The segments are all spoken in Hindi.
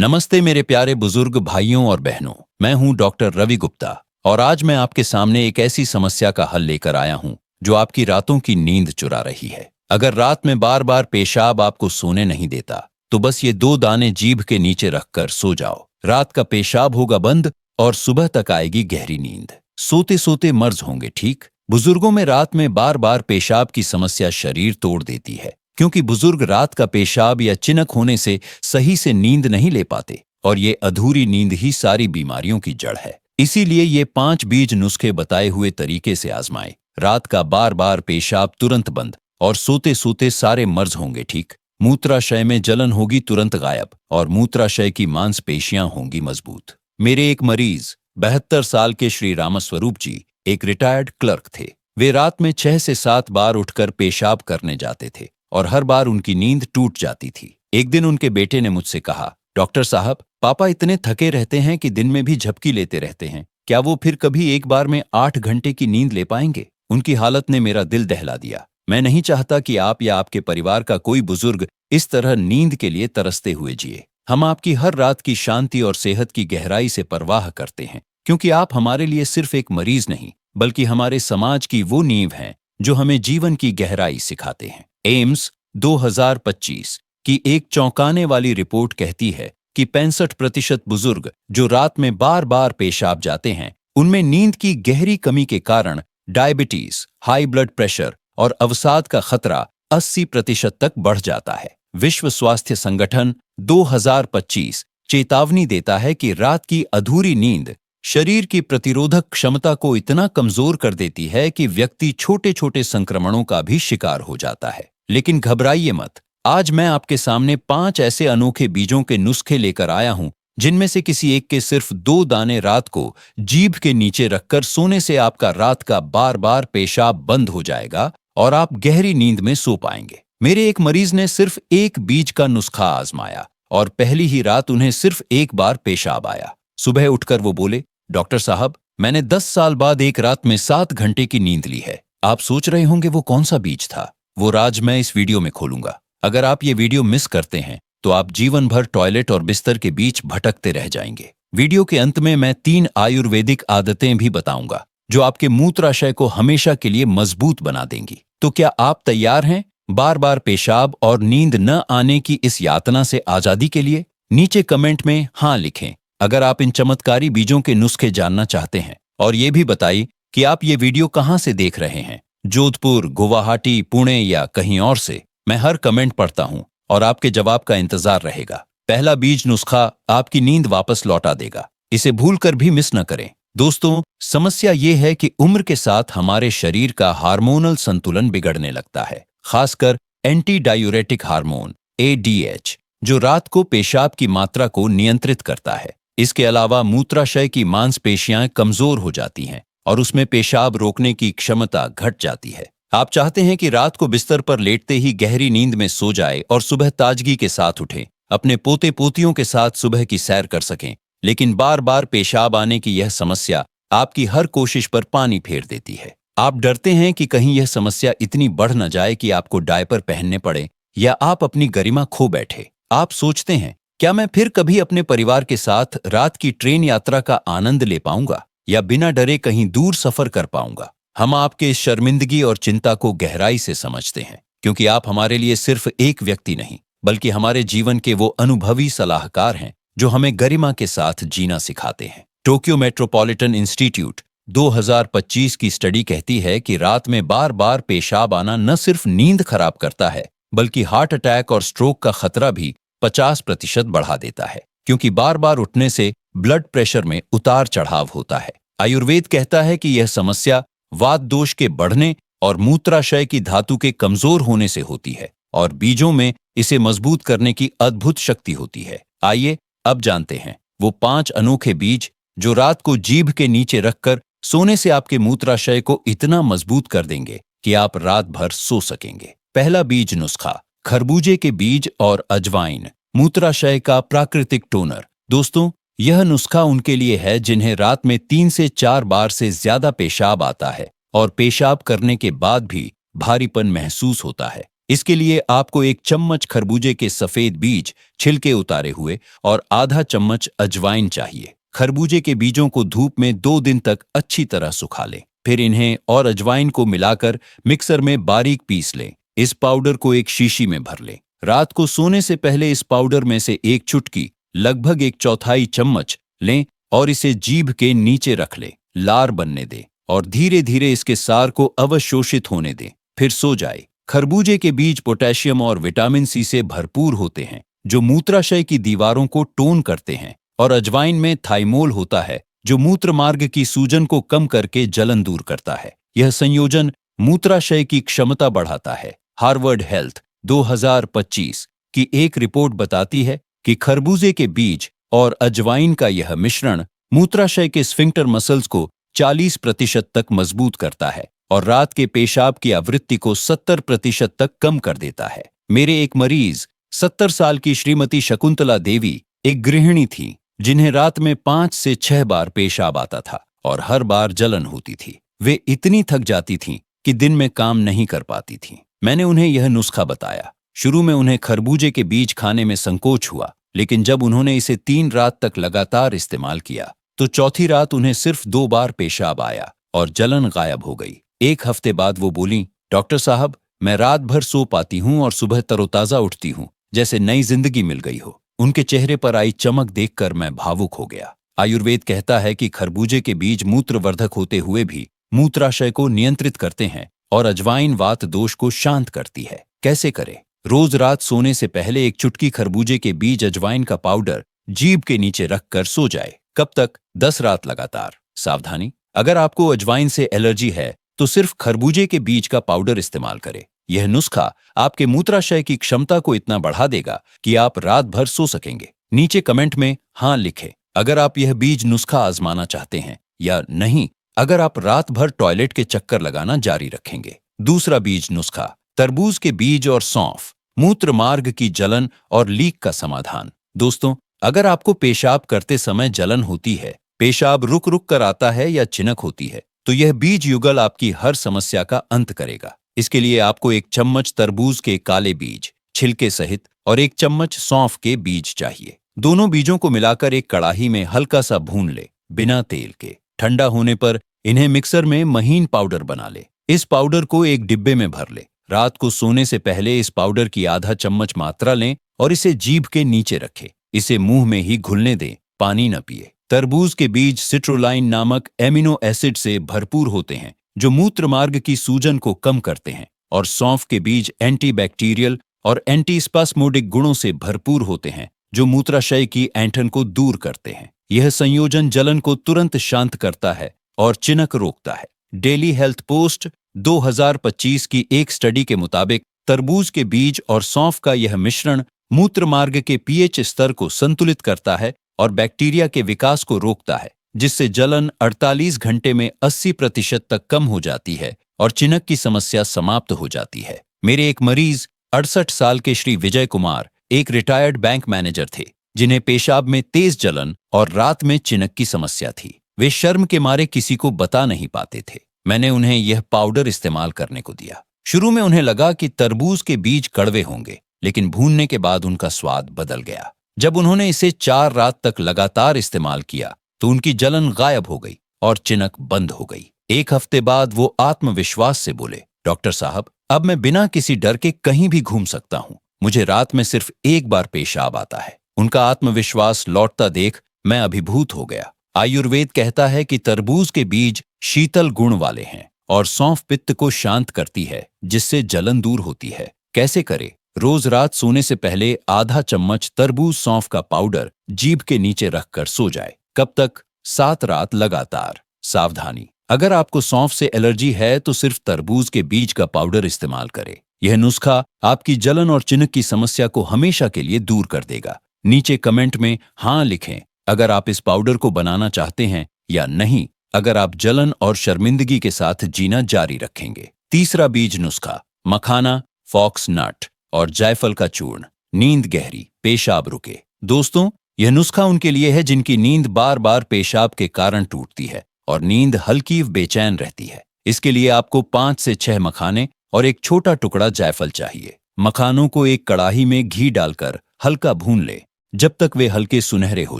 नमस्ते मेरे प्यारे बुजुर्ग भाइयों और बहनों। मैं हूं डॉक्टर रवि गुप्ता और आज मैं आपके सामने एक ऐसी समस्या का हल लेकर आया हूं जो आपकी रातों की नींद चुरा रही है। अगर रात में बार बार पेशाब आपको सोने नहीं देता तो बस ये 2 दाने जीभ के नीचे रखकर सो जाओ। रात का पेशाब होगा बंद और सुबह तक आएगी गहरी नींद। सोते सोते मर्ज होंगे ठीक। बुजुर्गों में रात में बार बार पेशाब की समस्या शरीर तोड़ देती है, क्योंकि बुजुर्ग रात का पेशाब या चिनक होने से सही से नींद नहीं ले पाते और ये अधूरी नींद ही सारी बीमारियों की जड़ है। इसीलिए ये 5 बीज नुस्खे बताए हुए तरीके से आजमाएं। रात का बार बार पेशाब तुरंत बंद और सोते सोते सारे मर्ज होंगे ठीक। मूत्राशय में जलन होगी तुरंत गायब और मूत्राशय की मांसपेशियां होंगी मजबूत। मेरे एक मरीज 72 साल के श्री रामस्वरूप जी एक रिटायर्ड क्लर्क थे। वे रात में 6 से 7 बार उठकर पेशाब करने जाते थे और हर बार उनकी नींद टूट जाती थी। एक दिन उनके बेटे ने मुझसे कहा, डॉक्टर साहब, पापा इतने थके रहते हैं कि दिन में भी झपकी लेते रहते हैं, क्या वो फिर कभी एक बार में 8 घंटे की नींद ले पाएंगे? उनकी हालत ने मेरा दिल दहला दिया। मैं नहीं चाहता कि आप या आपके परिवार का कोई बुजुर्ग इस तरह नींद के लिए तरसते हुए जिए। हम आपकी हर रात की शांति और सेहत की गहराई से परवाह करते हैं, क्योंकि आप हमारे लिए सिर्फ एक मरीज नहीं बल्कि हमारे समाज की वो नींव हैं जो हमें जीवन की गहराई सिखाते हैं। एम्स 2025 की एक चौंकाने वाली रिपोर्ट कहती है कि 65% बुजुर्ग जो रात में बार बार पेशाब जाते हैं, उनमें नींद की गहरी कमी के कारण डायबिटीज, हाई ब्लड प्रेशर और अवसाद का खतरा 80% तक बढ़ जाता है। विश्व स्वास्थ्य संगठन 2025 चेतावनी देता है कि रात की अधूरी नींद शरीर की प्रतिरोधक क्षमता को इतना कमजोर कर देती है कि व्यक्ति छोटे छोटे संक्रमणों का भी शिकार हो जाता है। लेकिन घबराइए मत, आज मैं आपके सामने 5 ऐसे अनोखे बीजों के नुस्खे लेकर आया हूं जिनमें से किसी एक के सिर्फ 2 दाने रात को जीभ के नीचे रखकर सोने से आपका रात का बार बार पेशाब बंद हो जाएगा और आप गहरी नींद में सो पाएंगे। मेरे एक मरीज ने सिर्फ एक बीज का नुस्खा आजमाया और पहली ही रात उन्हें सिर्फ एक बार पेशाब आया। सुबह उठकर वो बोले, डॉक्टर साहब, मैंने 10 साल बाद एक रात में 7 घंटे की नींद ली है। आप सोच रहे होंगे वो कौन सा बीज था? वो राज मैं इस वीडियो में खोलूंगा। अगर आप ये वीडियो मिस करते हैं तो आप जीवन भर टॉयलेट और बिस्तर के बीच भटकते रह जाएंगे। वीडियो के अंत में मैं 3 आयुर्वेदिक आदतें भी बताऊंगा जो आपके मूत्राशय को हमेशा के लिए मजबूत बना देंगी। तो क्या आप तैयार हैं बार बार पेशाब और नींद न आने की इस यातना से आजादी के लिए? नीचे कमेंट में हाँ लिखें अगर आप इन चमत्कारी बीजों के नुस्खे जानना चाहते हैं, और ये भी बताइए कि आप ये वीडियो कहाँ से देख रहे हैं, जोधपुर, गुवाहाटी, पुणे या कहीं और से। मैं हर कमेंट पढ़ता हूं और आपके जवाब का इंतजार रहेगा। पहला बीज नुस्खा आपकी नींद वापस लौटा देगा, इसे भूलकर भी मिस न करें। दोस्तों, समस्या ये है कि उम्र के साथ हमारे शरीर का हार्मोनल संतुलन बिगड़ने लगता है, खासकर एंटी डायूरेटिक हार्मोन ADH, जो रात को पेशाब की मात्रा को नियंत्रित करता है। इसके अलावा मूत्राशय की मांसपेशियां कमजोर हो जाती हैं और उसमें पेशाब रोकने की क्षमता घट जाती है। आप चाहते हैं कि रात को बिस्तर पर लेटते ही गहरी नींद में सो जाए और सुबह ताजगी के साथ उठें, अपने पोते पोतियों के साथ सुबह की सैर कर सकें। लेकिन बार बार पेशाब आने की यह समस्या आपकी हर कोशिश पर पानी फेर देती है। आप डरते हैं कि कहीं यह समस्या इतनी बढ़ न जाए कि आपको डायपर पहनने पड़े या आप अपनी गरिमा खो बैठे। आप सोचते हैं, क्या मैं फिर कभी अपने परिवार के साथ रात की ट्रेन यात्रा का आनंद ले पाऊंगा या बिना डरे कहीं दूर सफर कर पाऊंगा? हम आपके इस शर्मिंदगी और चिंता को गहराई से समझते हैं, क्योंकि आप हमारे लिए सिर्फ एक व्यक्ति नहीं बल्कि हमारे जीवन के वो अनुभवी सलाहकार हैं जो हमें गरिमा के साथ जीना सिखाते हैं। टोक्यो मेट्रोपॉलिटन इंस्टीट्यूट 2025 की स्टडी कहती है कि रात में बार बार पेशाब आना न सिर्फ नींद खराब करता है बल्कि हार्ट अटैक और स्ट्रोक का खतरा भी 50% बढ़ा देता है, क्योंकि बार बार उठने से ब्लड प्रेशर में उतार चढ़ाव होता है। आयुर्वेद कहता है कि यह समस्या वात दोष के बढ़ने और मूत्राशय की धातु के कमजोर होने से होती है और बीजों में इसे मजबूत करने की अद्भुत शक्ति होती है। आइए अब जानते हैं वो 5 अनोखे बीज जो रात को जीभ के नीचे रखकर सोने से आपके मूत्राशय को इतना मजबूत कर देंगे कि आप रात भर सो सकेंगे। पहला बीज नुस्खा, खरबूजे के बीज और अजवाइन, मूत्राशय का प्राकृतिक टोनर। दोस्तों, यह नुस्खा उनके लिए है जिन्हें रात में 3 से 4 बार से ज्यादा पेशाब आता है और पेशाब करने के बाद भी भारीपन महसूस होता है। इसके लिए आपको एक चम्मच खरबूजे के सफेद बीज छिलके उतारे हुए और आधा चम्मच अजवाइन चाहिए। खरबूजे के बीजों को धूप में 2 दिन तक अच्छी तरह सुखा लें। फिर इन्हें और अजवाइन को मिलाकर मिक्सर में बारीक पीस लें। इस पाउडर को एक शीशी में भर लें। रात को सोने से पहले इस पाउडर में से एक चुटकी, लगभग 1/4 चम्मच लें और इसे जीभ के नीचे रख लें। लार बनने दें और धीरे धीरे इसके सार को अवशोषित होने दें। फिर सो जाए। खरबूजे के बीज पोटेशियम और विटामिन सी से भरपूर होते हैं, जो मूत्राशय की दीवारों को टोन करते हैं, और अजवाइन में थाइमोल होता है, जो मूत्र मार्ग की सूजन को कम करके जलन दूर करता है। यह संयोजन मूत्राशय की क्षमता बढ़ाता है। हार्वर्ड हेल्थ 2025 की एक रिपोर्ट बताती है कि खरबूजे के बीज और अजवाइन का यह मिश्रण मूत्राशय के स्फिंक्टर मसल्स को 40% तक मजबूत करता है और रात के पेशाब की आवृत्ति को 70% तक कम कर देता है। मेरे एक मरीज 70 साल की श्रीमती शकुंतला देवी एक गृहिणी थी, जिन्हें रात में 5 से 6 बार पेशाब आता था और हर बार जलन होती थी। वे इतनी थक जाती थीं कि दिन में काम नहीं कर पाती थीं। मैंने उन्हें यह नुस्खा बताया। शुरू में उन्हें खरबूजे के बीज खाने में संकोच हुआ, लेकिन जब उन्होंने इसे 3 रात तक लगातार इस्तेमाल किया तो चौथी रात उन्हें सिर्फ 2 बार पेशाब आया और जलन गायब हो गई। 1 हफ्ते बाद वो बोली, डॉक्टर साहब, मैं रात भर सो पाती हूँ और सुबह तरोताजा उठती हूँ, जैसे नई जिंदगी मिल गई हो। उनके चेहरे पर आई चमक देखकर मैं भावुक हो गया। आयुर्वेद कहता है कि खरबूजे के बीज मूत्रवर्धक होते हुए भी मूत्राशय को नियंत्रित करते हैं और अजवाइन वात दोष को शांत करती है। कैसे करें? रोज रात सोने से पहले एक चुटकी खरबूजे के बीज अजवाइन का पाउडर जीभ के नीचे रखकर सो जाए। कब तक? 10 रात लगातार। सावधानी, अगर आपको अजवाइन से एलर्जी है तो सिर्फ खरबूजे के बीज का पाउडर इस्तेमाल करें। यह नुस्खा आपके मूत्राशय की क्षमता को इतना बढ़ा देगा कि आप रात भर सो सकेंगे। नीचे कमेंट में हाँ लिखें अगर आप यह बीज नुस्खा आजमाना चाहते हैं, या नहीं अगर आप रात भर टॉयलेट के चक्कर लगाना जारी रखेंगे। दूसरा बीज नुस्खा, तरबूज के बीज और सौंफ, मूत्र मार्ग की जलन और लीक का समाधान। दोस्तों, अगर आपको पेशाब करते समय जलन होती है, पेशाब रुक रुक कर आता है या चिनक होती है, तो यह बीज युगल आपकी हर समस्या का अंत करेगा। इसके लिए आपको 1 चम्मच तरबूज के काले बीज छिलके सहित और 1 चम्मच सौंफ के बीज चाहिए। दोनों बीजों को मिलाकर एक कड़ाही में हल्का सा भून ले, बिना तेल के। ठंडा होने पर इन्हें मिक्सर में महीन पाउडर बना ले। इस पाउडर को एक डिब्बे में भर ले। रात को सोने से पहले इस पाउडर की आधा चम्मच मात्रा लें और इसे जीभ के नीचे रखें। इसे मुंह में ही घुलने दें, पानी न पिए। तरबूज के बीज सिट्रोलाइन नामक एमिनो एसिड से भरपूर होते हैं, जो मूत्र मार्ग की सूजन को कम करते हैं, और सौंफ के बीज एंटीबैक्टीरियल और एंटीस्पास्मोडिक गुणों से भरपूर होते हैं, जो मूत्राशय की ऐंठन को दूर करते हैं। यह संयोजन जलन को तुरंत शांत करता है और चिनक रोकता है। डेली हेल्थ पोस्ट 2025 की एक स्टडी के मुताबिक तरबूज के बीज और सौंफ का यह मिश्रण मूत्र मार्ग के पीएच स्तर को संतुलित करता है और बैक्टीरिया के विकास को रोकता है, जिससे जलन 48 घंटे में 80% तक कम हो जाती है और चिनक की समस्या समाप्त हो जाती है। मेरे एक मरीज 68 साल के श्री विजय कुमार एक रिटायर्ड बैंक मैनेजर थे, जिन्हें पेशाब में तेज जलन और रात में चिनक की समस्या थी। वे शर्म के मारे किसी को बता नहीं पाते थे। मैंने उन्हें यह पाउडर इस्तेमाल करने को दिया। शुरू में उन्हें लगा कि तरबूज के बीज कड़वे होंगे, लेकिन भूनने के बाद उनका स्वाद बदल गया। जब उन्होंने इसे 4 रात तक लगातार इस्तेमाल किया तो उनकी जलन गायब हो गई और चिनक बंद हो गई। 1 हफ्ते बाद वो आत्मविश्वास से बोले, डॉक्टर साहब, अब मैं बिना किसी डर के कहीं भी घूम सकता हूँ। मुझे रात में सिर्फ 1 बार पेशाब आता है। उनका आत्मविश्वास लौटता देख मैं अभिभूत हो गया। आयुर्वेद कहता है कि तरबूज के बीज शीतल गुण वाले हैं और सौंफ पित्त को शांत करती है, जिससे जलन दूर होती है। कैसे करे? रोज रात सोने से पहले आधा चम्मच तरबूज सौंफ का पाउडर जीभ के नीचे रखकर सो जाए। कब तक? 7 रात लगातार। सावधानी, अगर आपको सौंफ से एलर्जी है तो सिर्फ तरबूज के बीज का पाउडर इस्तेमाल करें। यह नुस्खा आपकी जलन और चिनक की समस्या को हमेशा के लिए दूर कर देगा। नीचे कमेंट में हाँ लिखें अगर आप इस पाउडर को बनाना चाहते हैं, या नहीं अगर आप जलन और शर्मिंदगी के साथ जीना जारी रखेंगे। तीसरा बीज नुस्खा, मखाना, फॉक्स नट और जायफल का चूर्ण। नींद गहरी, पेशाब रुके। दोस्तों, यह नुस्खा उनके लिए है जिनकी नींद बार बार पेशाब के कारण टूटती है और नींद हल्की बेचैन रहती है। इसके लिए आपको 5 से 6 मखाने और एक छोटा टुकड़ा जायफल चाहिए। मखानों को एक कड़ाही में घी डालकर हल्का भून लें जब तक वे हल्के सुनहरे हो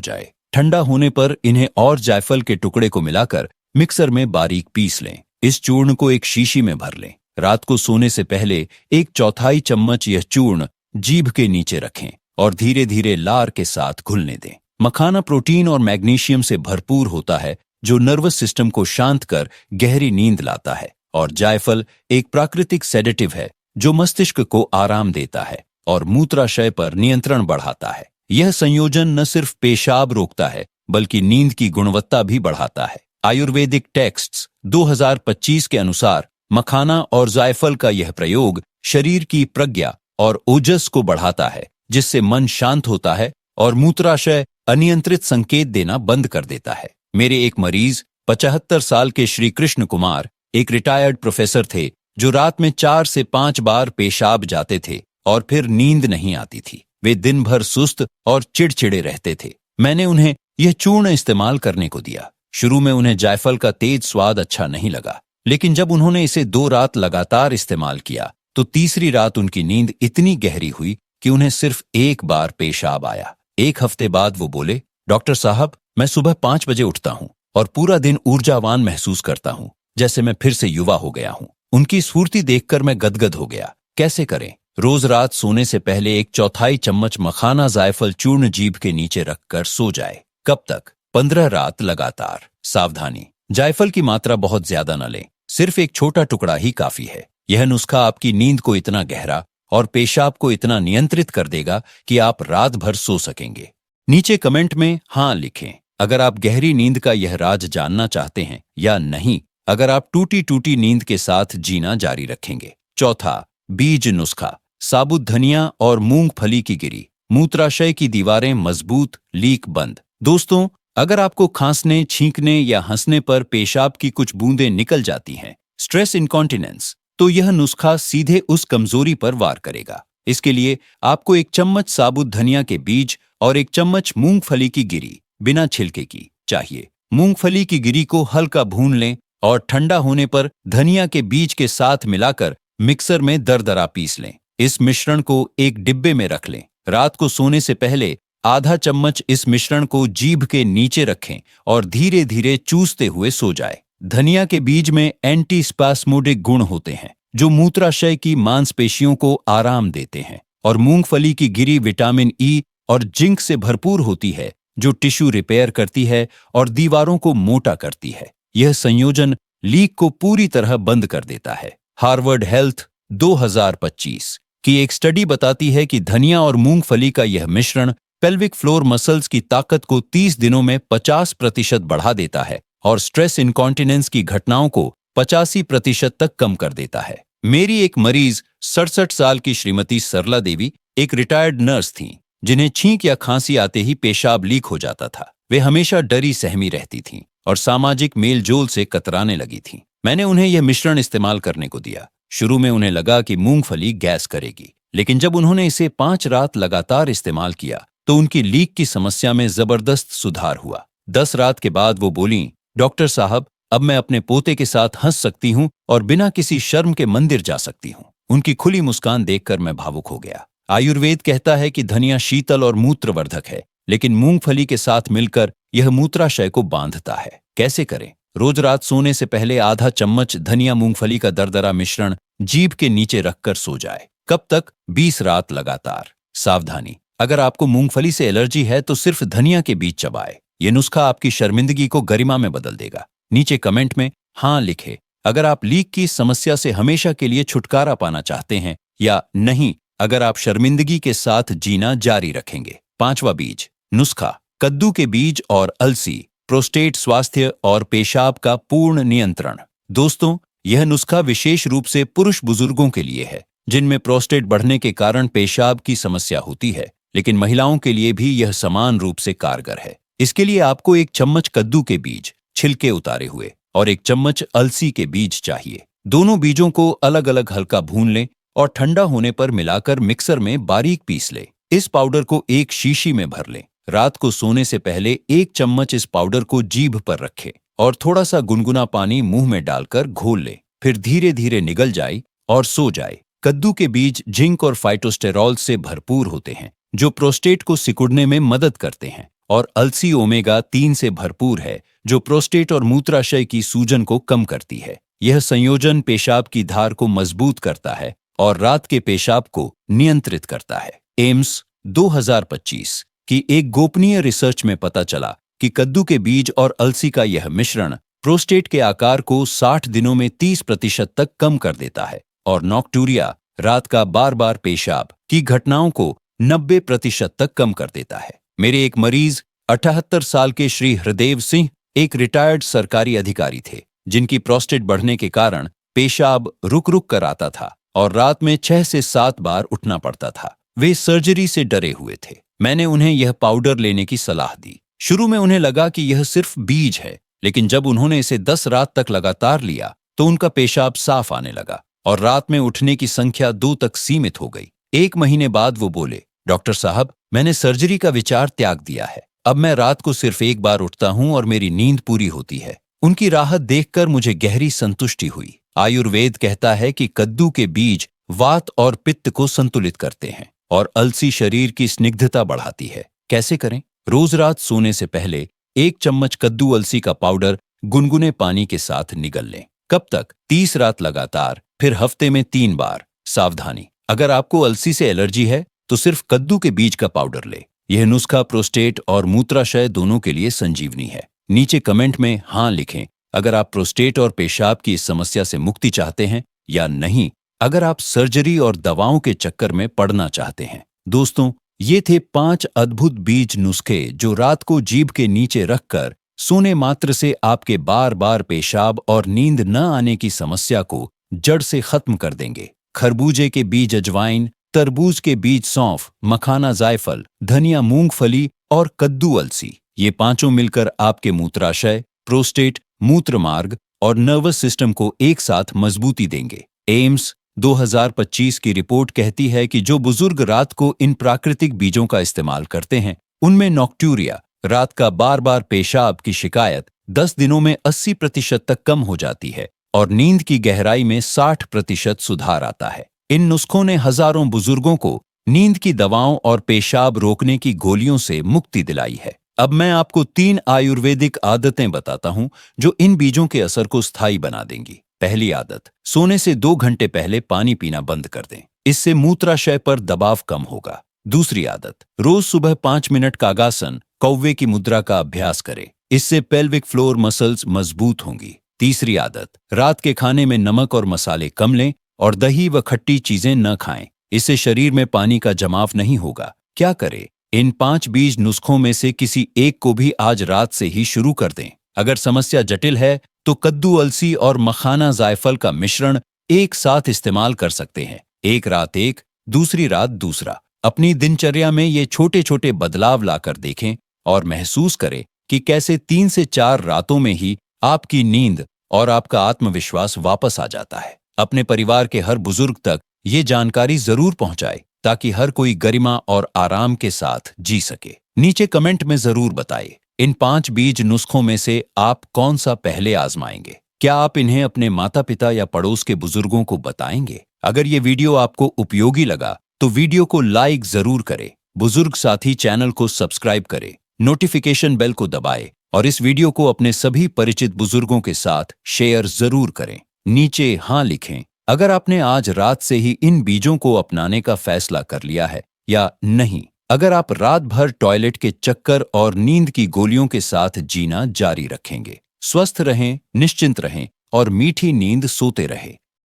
जाए। ठंडा होने पर इन्हें और जायफल के टुकड़े को मिलाकर मिक्सर में बारीक पीस लें। इस चूर्ण को एक शीशी में भर लें। रात को सोने से पहले 1/4 चम्मच यह चूर्ण जीभ के नीचे रखें और धीरे धीरे लार के साथ घुलने दें। मखाना प्रोटीन और मैग्नीशियम से भरपूर होता है जो नर्वस सिस्टम को शांत कर गहरी नींद लाता है, और जायफल एक प्राकृतिक सेडेटिव है जो मस्तिष्क को आराम देता है और मूत्राशय पर नियंत्रण बढ़ाता है। यह संयोजन न सिर्फ पेशाब रोकता है बल्कि नींद की गुणवत्ता भी बढ़ाता है। आयुर्वेदिक टेक्स्ट्स 2025 के अनुसार मखाना और जायफल का यह प्रयोग शरीर की प्रज्ञा और ओजस को बढ़ाता है, जिससे मन शांत होता है और मूत्राशय अनियंत्रित संकेत देना बंद कर देता है। मेरे एक मरीज 75 साल के श्री कृष्ण कुमार एक रिटायर्ड प्रोफेसर थे जो रात में 4 से 5 बार पेशाब जाते थे और फिर नींद नहीं आती थी। वे दिन भर सुस्त और चिड़चिड़े रहते थे। मैंने उन्हें यह चूर्ण इस्तेमाल करने को दिया। शुरू में उन्हें जायफल का तेज स्वाद अच्छा नहीं लगा, लेकिन जब उन्होंने इसे 2 रात लगातार इस्तेमाल किया तो तीसरी रात उनकी नींद इतनी गहरी हुई कि उन्हें सिर्फ 1 बार पेशाब आया। 1 हफ्ते बाद वो बोले, डॉक्टर साहब, मैं सुबह 5 बजे उठता हूँ और पूरा दिन ऊर्जावान महसूस करता हूँ, जैसे मैं फिर से युवा हो गया हूँ। उनकी स्फूर्ति देखकर मैं गदगद हो गया। कैसे करें? रोज रात सोने से पहले 1/4 चम्मच मखाना जायफल चूर्ण जीभ के नीचे रखकर सो जाए। कब तक? 15 रात लगातार। सावधानी, जायफल की मात्रा बहुत ज्यादा न लें, सिर्फ एक छोटा टुकड़ा ही काफी है। यह नुस्खा आपकी नींद को इतना गहरा और पेशाब को इतना नियंत्रित कर देगा कि आप रात भर सो सकेंगे। नीचे कमेंट में हाँ लिखें अगर आप गहरी नींद का यह राज जानना चाहते हैं, या नहीं अगर आप टूटी टूटी नींद के साथ जीना जारी रखेंगे। चौथा, बीज नुस्खा। साबुत धनिया और मूंगफली की गिरी, मूत्राशय की दीवारें मजबूत, लीक बंद। दोस्तों, अगर आपको खांसने, छींकने या हंसने पर पेशाब की कुछ बूंदें निकल जाती हैं, स्ट्रेस इनकॉन्टिनेंस, तो यह नुस्खा सीधे उस कमजोरी पर वार करेगा। इसके लिए आपको 1 चम्मच साबुत धनिया के बीज और 1 चम्मच मूंगफली की गिरी बिना छिलके की चाहिए। मूंगफली की गिरी को हल्का भून लें और ठंडा होने पर धनिया के बीज के साथ मिलाकर मिक्सर में दरदरा पीस लें। इस मिश्रण को एक डिब्बे में रख लें। रात को सोने से पहले आधा चम्मच इस मिश्रण को जीभ के नीचे रखें और धीरे धीरे चूसते हुए सो जाए। धनिया के बीज में एंटी स्पास्मोडिक गुण होते हैं जो मूत्राशय की मांसपेशियों को आराम देते हैं, और मूंगफली की गिरी विटामिन ई और जिंक से भरपूर होती है जो टिश्यू रिपेयर करती है और दीवारों को मोटा करती है। यह संयोजन लीक को पूरी तरह बंद कर देता है। हार्वर्ड हेल्थ 2025 की एक स्टडी बताती है कि धनिया और मूंगफली का यह मिश्रण पेल्विक फ्लोर मसल्स की ताकत को 30 दिनों में 50% बढ़ा देता है और स्ट्रेस इनकॉन्टिनेंस की घटनाओं को 85% तक कम कर देता है। मेरी एक मरीज 67 साल की श्रीमती सरला देवी एक रिटायर्ड नर्स थीं, जिन्हें छींक या खांसी आते ही पेशाब लीक हो जाता था। वे हमेशा डरी सहमी रहती थीं और सामाजिक मेल जोल से कतराने लगी थीं। मैंने उन्हें यह मिश्रण इस्तेमाल करने को दिया। शुरू में उन्हें लगा कि मूंगफली गैस करेगी, लेकिन जब उन्होंने इसे 5 रात लगातार इस्तेमाल किया तो उनकी लीक की समस्या में जबरदस्त सुधार हुआ। 10 रात के बाद वो बोली, डॉक्टर साहब, अब मैं अपने पोते के साथ हंस सकती हूँ और बिना किसी शर्म के मंदिर जा सकती हूँ। उनकी खुली मुस्कान देखकर मैं भावुक हो गया। आयुर्वेद कहता है कि धनिया शीतल और मूत्रवर्धक है, लेकिन मूंगफली के साथ मिलकर यह मूत्राशय को बांधता है। कैसे करें? रोज रात सोने से पहले आधा चम्मच धनिया मूंगफली का दरदरा मिश्रण जीभ के नीचे रखकर सो जाए। कब तक? 20 रात लगातार। सावधानी, अगर आपको मूंगफली से एलर्जी है तो सिर्फ धनिया के बीज चबाए। ये नुस्खा आपकी शर्मिंदगी को गरिमा में बदल देगा। नीचे कमेंट में हाँ लिखे अगर आप लीक की समस्या से हमेशा के लिए छुटकारा पाना चाहते हैं, या नहीं अगर आप शर्मिंदगी के साथ जीना जारी रखेंगे। 5वां बीज नुस्खा। कद्दू के बीज और अलसी, प्रोस्टेट स्वास्थ्य और पेशाब का पूर्ण नियंत्रण। दोस्तों, यह नुस्खा विशेष रूप से पुरुष बुजुर्गों के लिए है जिनमें प्रोस्टेट बढ़ने के कारण पेशाब की समस्या होती है, लेकिन महिलाओं के लिए भी यह समान रूप से कारगर है। इसके लिए आपको 1 चम्मच कद्दू के बीज छिलके उतारे हुए और 1 चम्मच अलसी के बीज चाहिए। दोनों बीजों को अलग अलग हल्का भून लें और ठंडा होने पर मिलाकर मिक्सर में बारीक पीस लें। इस पाउडर को एक शीशी में भर लें। रात को सोने से पहले 1 चम्मच इस पाउडर को जीभ पर रखें और थोड़ा सा गुनगुना पानी मुंह में डालकर घोल लें। फिर धीरे धीरे निगल जाए और सो जाए। कद्दू के बीज जिंक और फाइटोस्टेरॉल से भरपूर होते हैं, जो प्रोस्टेट को सिकुड़ने में मदद करते हैं, और अलसी ओमेगा 3 से भरपूर है, जो प्रोस्टेट और मूत्राशय की सूजन को कम करती है। यह संयोजन पेशाब की धार को मजबूत करता है और रात के पेशाब को नियंत्रित करता है। एम्स 2025 की एक गोपनीय रिसर्च में पता चला कि कद्दू के बीज और अलसी का यह मिश्रण प्रोस्टेट के आकार को 60 दिनों में 30% तक कम कर देता है और नॉक्टूरिया, रात का बार बार पेशाब की घटनाओं को 90% तक कम कर देता है। मेरे एक मरीज 78 साल के श्री हरदेव सिंह एक रिटायर्ड सरकारी अधिकारी थे, जिनकी प्रोस्टेट बढ़ने के कारण पेशाब रुक रुक कर आता था और रात में 6 से 7 बार उठना पड़ता था। वे सर्जरी से डरे हुए थे। मैंने उन्हें यह पाउडर लेने की सलाह दी। शुरू में उन्हें लगा कि यह सिर्फ बीज है, लेकिन जब उन्होंने इसे 10 रात तक लगातार लिया तो उनका पेशाब साफ आने लगा और रात में उठने की संख्या 2 तक सीमित हो गई। 1 महीने बाद वो बोले, डॉक्टर साहब, मैंने सर्जरी का विचार त्याग दिया है। अब मैं रात को सिर्फ 1 बार उठता हूं और मेरी नींद पूरी होती है। उनकी राहत देखकर मुझे गहरी संतुष्टि हुई। आयुर्वेद कहता है कि कद्दू के बीज वात और पित्त को संतुलित करते हैं और अलसी शरीर की स्निग्धता बढ़ाती है। कैसे करें? रोज रात सोने से पहले 1 चम्मच कद्दू अलसी का पाउडर गुनगुने पानी के साथ निगल लें। कब तक? 30 रात लगातार, फिर हफ्ते में 3 बार। सावधानी, अगर आपको अलसी से एलर्जी है तो सिर्फ कद्दू के बीज का पाउडर ले। यह नुस्खा प्रोस्टेट और मूत्राशय दोनों के लिए संजीवनी है। नीचे कमेंट में हाँ लिखें अगर आप प्रोस्टेट और पेशाब की इस समस्या से मुक्ति चाहते हैं, या नहीं अगर आप सर्जरी और दवाओं के चक्कर में पड़ना चाहते हैं। दोस्तों, ये थे 5 अद्भुत बीज नुस्खे जो रात को जीभ के नीचे रखकर सोने मात्र से आपके बार बार पेशाब और नींद न आने की समस्या को जड़ से खत्म कर देंगे। खरबूजे के बीज अजवाइन, तरबूज के बीज सौंफ, मखाना जायफल, धनिया मूंगफली और कद्दू अलसी, ये पांचों मिलकर आपके मूत्राशय, प्रोस्टेट, मूत्र मार्ग और नर्वस सिस्टम को एक साथ मजबूती देंगे। एम्स 2025 की रिपोर्ट कहती है कि जो बुजुर्ग रात को इन प्राकृतिक बीजों का इस्तेमाल करते हैं, उनमें नॉक्टूरिया, रात का बार बार पेशाब की शिकायत 10 दिनों में 80% तक कम हो जाती है और नींद की गहराई में 60% सुधार आता है। इन नुस्खों ने हजारों बुजुर्गों को नींद की दवाओं और पेशाब रोकने की गोलियों से मुक्ति दिलाई है। अब मैं आपको 3 आयुर्वेदिक आदतें बताता हूं जो इन बीजों के असर को स्थायी बना देंगी। पहली आदत, सोने से 2 घंटे पहले पानी पीना बंद कर दें। इससे मूत्राशय पर दबाव कम होगा। दूसरी आदत, रोज सुबह 5 मिनट कागासन, कौवे की मुद्रा का अभ्यास करें। इससे पेल्विक फ्लोर मसल्स मजबूत होंगी। तीसरी आदत, रात के खाने में नमक और मसाले कम लें और दही व खट्टी चीजें न खाएं। इससे शरीर में पानी का जमाव नहीं होगा। क्या करें? इन 5 बीज नुस्खों में से किसी एक को भी आज रात से ही शुरू कर दें। अगर समस्या जटिल है तो कद्दू अलसी और मखाना जायफल का मिश्रण एक साथ इस्तेमाल कर सकते हैं। एक रात एक, दूसरी रात दूसरा। अपनी दिनचर्या में ये छोटे छोटे बदलाव लाकर देखें और महसूस करें कि कैसे 3 से 4 रातों में ही आपकी नींद और आपका आत्मविश्वास वापस आ जाता है। अपने परिवार के हर बुजुर्ग तक ये जानकारी जरूर पहुंचाए ताकि हर कोई गरिमा और आराम के साथ जी सके। नीचे कमेंट में जरूर बताइए, इन 5 बीज नुस्खों में से आप कौन सा पहले आजमाएंगे? क्या आप इन्हें अपने माता पिता या पड़ोस के बुजुर्गों को बताएंगे? अगर ये वीडियो आपको उपयोगी लगा तो वीडियो को लाइक जरूर करें। बुजुर्ग साथी चैनल को सब्सक्राइब करें, नोटिफिकेशन बेल को दबाएं और इस वीडियो को अपने सभी परिचित बुजुर्गों के साथ शेयर जरूर करें। नीचे हाँ लिखें अगर आपने आज रात से ही इन बीजों को अपनाने का फैसला कर लिया है, या नहीं अगर आप रात भर टॉयलेट के चक्कर और नींद की गोलियों के साथ जीना जारी रखेंगे। स्वस्थ रहें, निश्चिंत रहें और मीठी नींद सोते रहें।